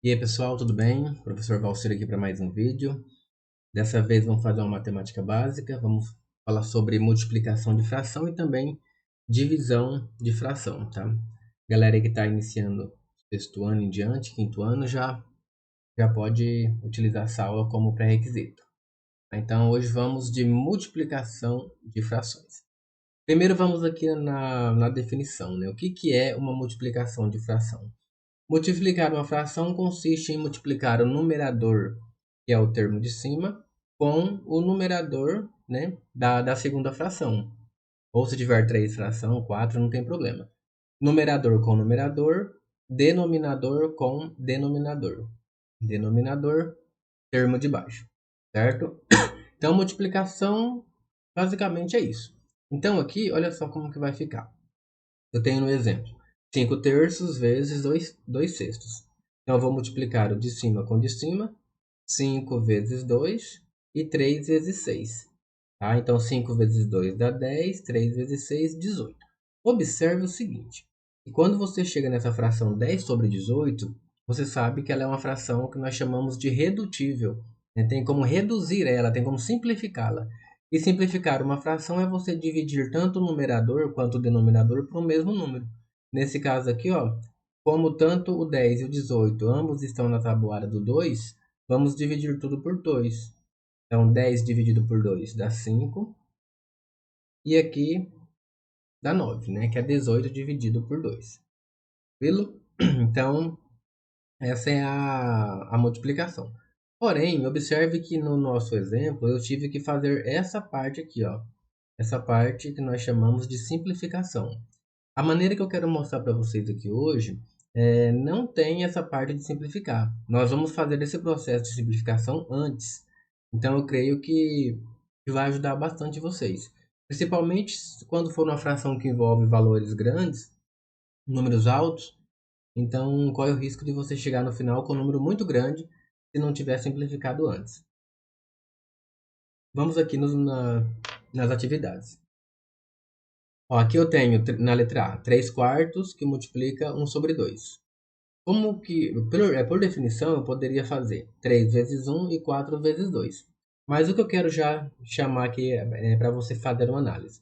E aí pessoal, tudo bem? Professor Valcir aqui para mais um vídeo. Dessa vez vamos fazer uma matemática básica, vamos falar sobre multiplicação de fração e também divisão de fração, tá? Galera aí que está iniciando sexto ano em diante, quinto ano, já pode utilizar essa aula como pré-requisito. Então hoje vamos de multiplicação de frações. Primeiro vamos aqui na definição, né? O que é uma multiplicação de fração? Multiplicar uma fração consiste em multiplicar o numerador, que é o termo de cima, com o numerador, né, da segunda fração. Ou se tiver três frações, quatro, não tem problema. Numerador com numerador, denominador com denominador. Denominador, termo de baixo, certo? Então, multiplicação basicamente é isso. Então, aqui, olha só como que vai ficar. Eu tenho no exemplo 5 terços vezes 2 sextos. Então, eu vou multiplicar o de cima com o de cima. 5 vezes 2 e 3 vezes 6. Tá? Então, 5 vezes 2 dá 10, 3 vezes 6, 18. Observe o seguinte, que quando você chega nessa fração 10 sobre 18, você sabe que ela é uma fração que nós chamamos de redutível. Né? Tem como reduzir ela, tem como simplificá-la. E simplificar uma fração é você dividir tanto o numerador quanto o denominador por um mesmo número. Nesse caso aqui, ó, como tanto o 10 e o 18 ambos estão na tabuada do 2, vamos dividir tudo por 2. Então, 10 dividido por 2 dá 5. E aqui dá 9, né? Que é 18 dividido por 2. Tranquilo? Então, essa é a multiplicação. Porém, observe que no nosso exemplo, eu tive que fazer essa parte aqui, ó. Essa parte que nós chamamos de simplificação. A maneira que eu quero mostrar para vocês aqui hoje não tem essa parte de simplificar. Nós vamos fazer esse processo de simplificação antes. Então, eu creio que vai ajudar bastante vocês. Principalmente quando for uma fração que envolve valores grandes, números altos. Então, corre o risco de você chegar no final com um número muito grande se não tiver simplificado antes. Vamos aqui nas atividades. Ó, aqui eu tenho, na letra A, 3 quartos que multiplica 1 sobre 2. Como que, por definição, eu poderia fazer 3 vezes 1 e 4 vezes 2. Mas o que eu quero já chamar aqui é para você fazer uma análise.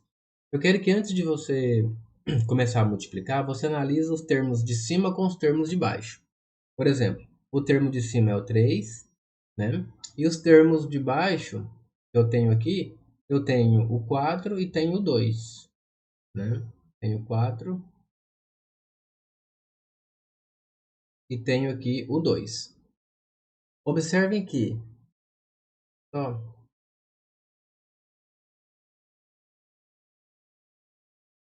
Eu quero que antes de você começar a multiplicar, você analise os termos de cima com os termos de baixo. Por exemplo, o termo de cima é o 3, né? E os termos de baixo que eu tenho aqui, eu tenho o 4 e tenho o 2, né? Tenho 4 e tenho aqui o 2. Observem que, ó,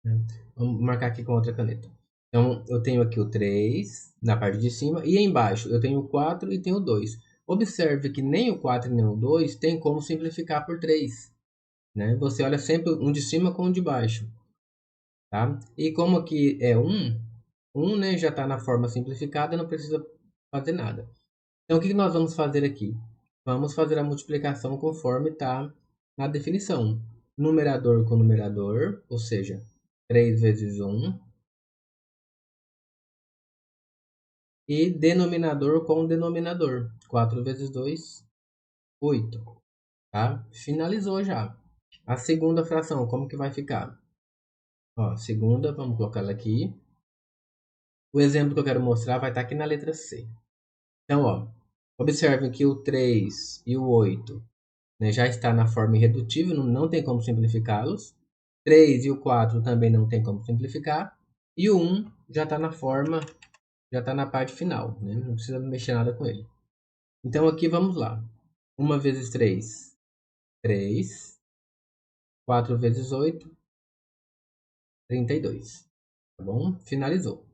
né? Vamos marcar aqui com outra caneta. Então, eu tenho aqui o 3 na parte de cima e embaixo eu tenho o 4 e tenho o 2. Observe que nem o 4 nem o 2 tem como simplificar por 3. Né? Você olha sempre um de cima com um de baixo. Tá? E como aqui é 1, né, já está na forma simplificada, não precisa fazer nada. Então, o que nós vamos fazer aqui? Vamos fazer a multiplicação conforme está na definição. Numerador com numerador, ou seja, 3 vezes 1. E denominador com denominador. 4 vezes 2, 8. Tá? Finalizou já. A segunda fração, como que vai ficar? Ó, segunda, vamos colocar ela aqui. O exemplo que eu quero mostrar vai estar aqui na letra C. Então, ó, observem que o 3 e o 8, né, já está na forma irredutível, não tem como simplificá-los. 3 e o 4 também não tem como simplificar. E o 1 já está na forma, já está na parte final, né? Não precisa mexer nada com ele. Então, aqui vamos lá. 1 vezes 3, 3. 4 vezes 8, 32. Tá bom? Finalizou.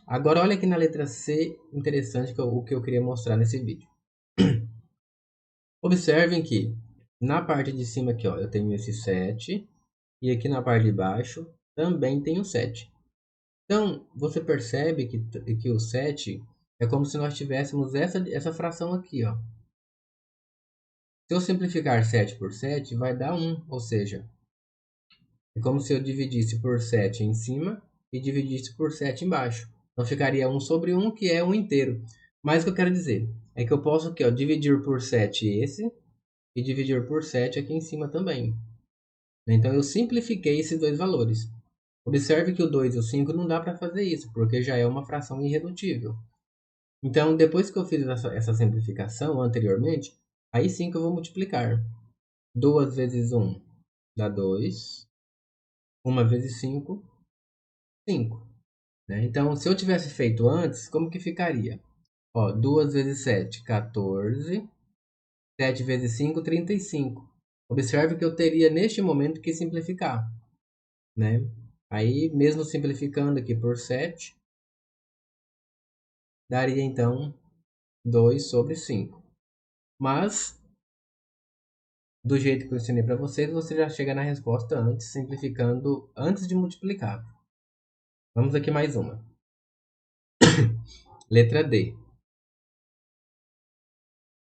Agora, olha aqui na letra C, interessante o que eu queria mostrar nesse vídeo. Observem que na parte de cima aqui, ó, eu tenho esse 7 e aqui na parte de baixo também tenho 7. Então, você percebe que o 7 é como se nós tivéssemos essa fração aqui, ó. Se eu simplificar 7 por 7, vai dar 1, ou seja, é como se eu dividisse por 7 em cima e dividisse por 7 embaixo. Então, ficaria 1 sobre 1, que é 1 inteiro. Mas o que eu quero dizer é que eu posso aqui, ó, dividir por 7 esse e dividir por 7 aqui em cima também. Então eu simplifiquei esses dois valores. Observe que o 2 e o 5 não dá para fazer isso, porque já é uma fração irredutível. Então, depois que eu fiz essa simplificação anteriormente, aí sim que eu vou multiplicar. 2 vezes 1 dá 2. 1 vezes 5, 5. Né? Então, se eu tivesse feito antes, como que ficaria? Ó, 2 vezes 7, 14. 7 vezes 5, 35. Observe que eu teria neste momento que simplificar. Né? Aí, mesmo simplificando aqui por 7, daria então 2 sobre 5. Mas, do jeito que eu ensinei para vocês, você já chega na resposta antes, simplificando antes de multiplicar. Vamos aqui mais uma. Letra D.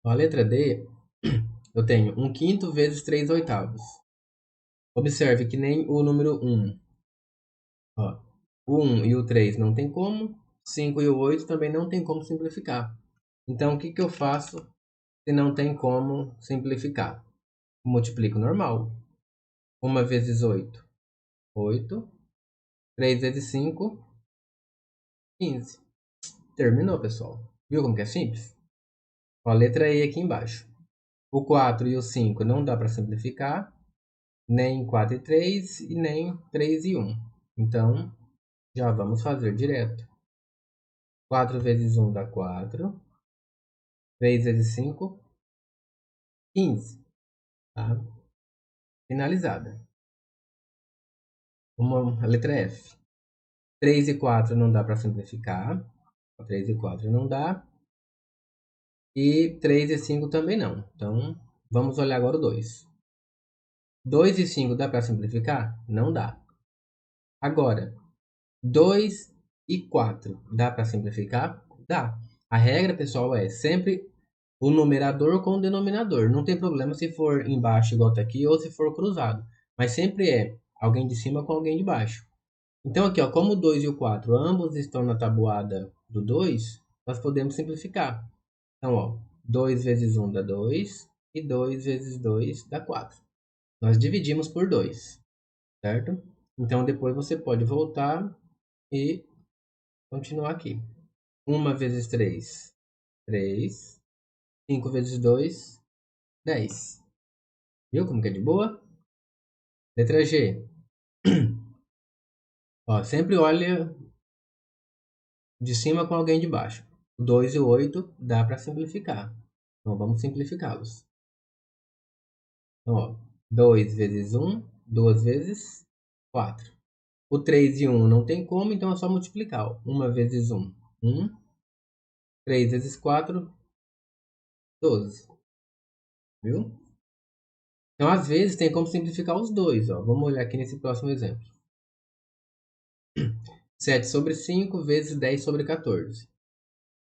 A letra D, eu tenho 1/5 vezes 3/8. Observe que nem o número 1. Ó, o 1 e o 3 não tem como. 5 e o 8 também não tem como simplificar. Então, o que eu faço se não tem como simplificar? Multiplico normal. 1 vezes 8, 8. 3 vezes 5, 15. Terminou, pessoal. Viu como que é simples? Ó, a letra E aqui embaixo. O 4 e o 5 não dá para simplificar. Nem 4 e 3 e nem 3 e 1. Então, já vamos fazer direto. 4 vezes 1 dá 4. 3 vezes 5, 15. Tá? Finalizada. A letra F. 3 e 4 não dá para simplificar. 3 e 4 não dá. E 3 e 5 também não. Então, vamos olhar agora o 2. 2 e 5 dá para simplificar? Não dá. Agora, 2 e 4 dá para simplificar? Dá. A regra, pessoal, é sempre o numerador com o denominador. Não tem problema se for embaixo igual tá aqui ou se for cruzado. Mas sempre é alguém de cima com alguém de baixo. Então aqui, ó, como o 2 e o 4 ambos estão na tabuada do 2, nós podemos simplificar. Então, ó, 2 vezes 1 dá 2 e 2 vezes 2 dá 4. Nós dividimos por 2, certo? Então depois você pode voltar e continuar aqui. 1 vezes 3, 3. 5 vezes 2, 10. Viu como que é de boa? Letra G. Ó, sempre olha de cima com alguém de baixo. O 2 e o 8 dá para simplificar. Então vamos simplificá-los. Então, ó, 2 vezes 1, 2 vezes 4. O 3 e 1 não tem como, então é só multiplicar. Ó. 1 vezes 1, 1. 3 vezes 4, 12. Viu? Então, às vezes, tem como simplificar os dois. Ó. Vamos olhar aqui nesse próximo exemplo. 7 sobre 5 vezes 10 sobre 14.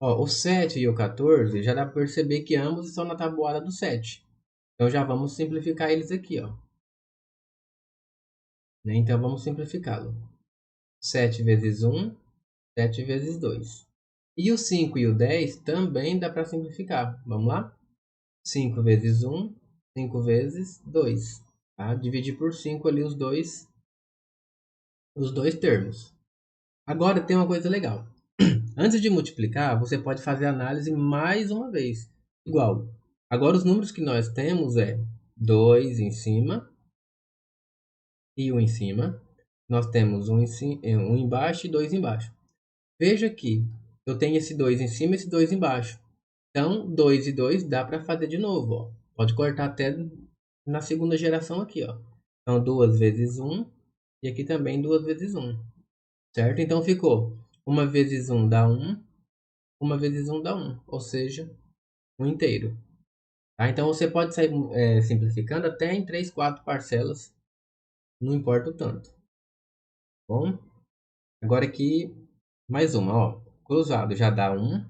Ó, o 7 e o 14 já dá para perceber que ambos estão na tabuada do 7. Então já vamos simplificar eles aqui, ó. Né? Então vamos simplificá-lo. 7 vezes 1, 7 vezes 2. E o 5 e o 10 também dá para simplificar. Vamos lá? 5 vezes 1, 5 vezes 2. Tá? Dividir por 5 ali os dois termos. Agora tem uma coisa legal. Antes de multiplicar, você pode fazer a análise mais uma vez. Igual. Agora os números que nós temos é 2 em cima e 1 em cima. Nós temos um embaixo e 2 embaixo. Veja que eu tenho esse 2 em cima e esse 2 embaixo. Então, 2 e 2 dá para fazer de novo. Ó. Pode cortar até na segunda geração aqui. Ó. Então, 2 vezes 1 e aqui também 2 vezes 1. Certo? Então, ficou 1 vezes 1 dá 1. 1 vezes 1 dá 1. Ou seja, 1 inteiro. Tá? Então, você pode sair simplificando até em 3, 4 parcelas. Não importa o tanto. Bom, agora aqui, mais uma. Ó. Cruzado já dá 1.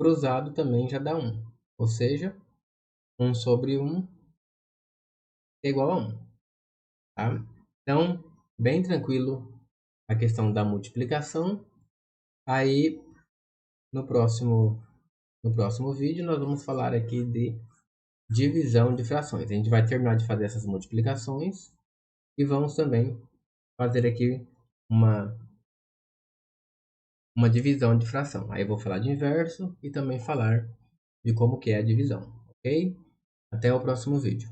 Cruzado também já dá 1. Ou seja, 1 sobre 1 é igual a 1. Tá? Então, bem tranquilo a questão da multiplicação. Aí, No próximo vídeo nós vamos falar aqui de divisão de frações. A gente vai terminar de fazer essas multiplicações e vamos também fazer aqui uma divisão de fração. Aí eu vou falar de inverso e também falar de como que é a divisão, ok? Até o próximo vídeo.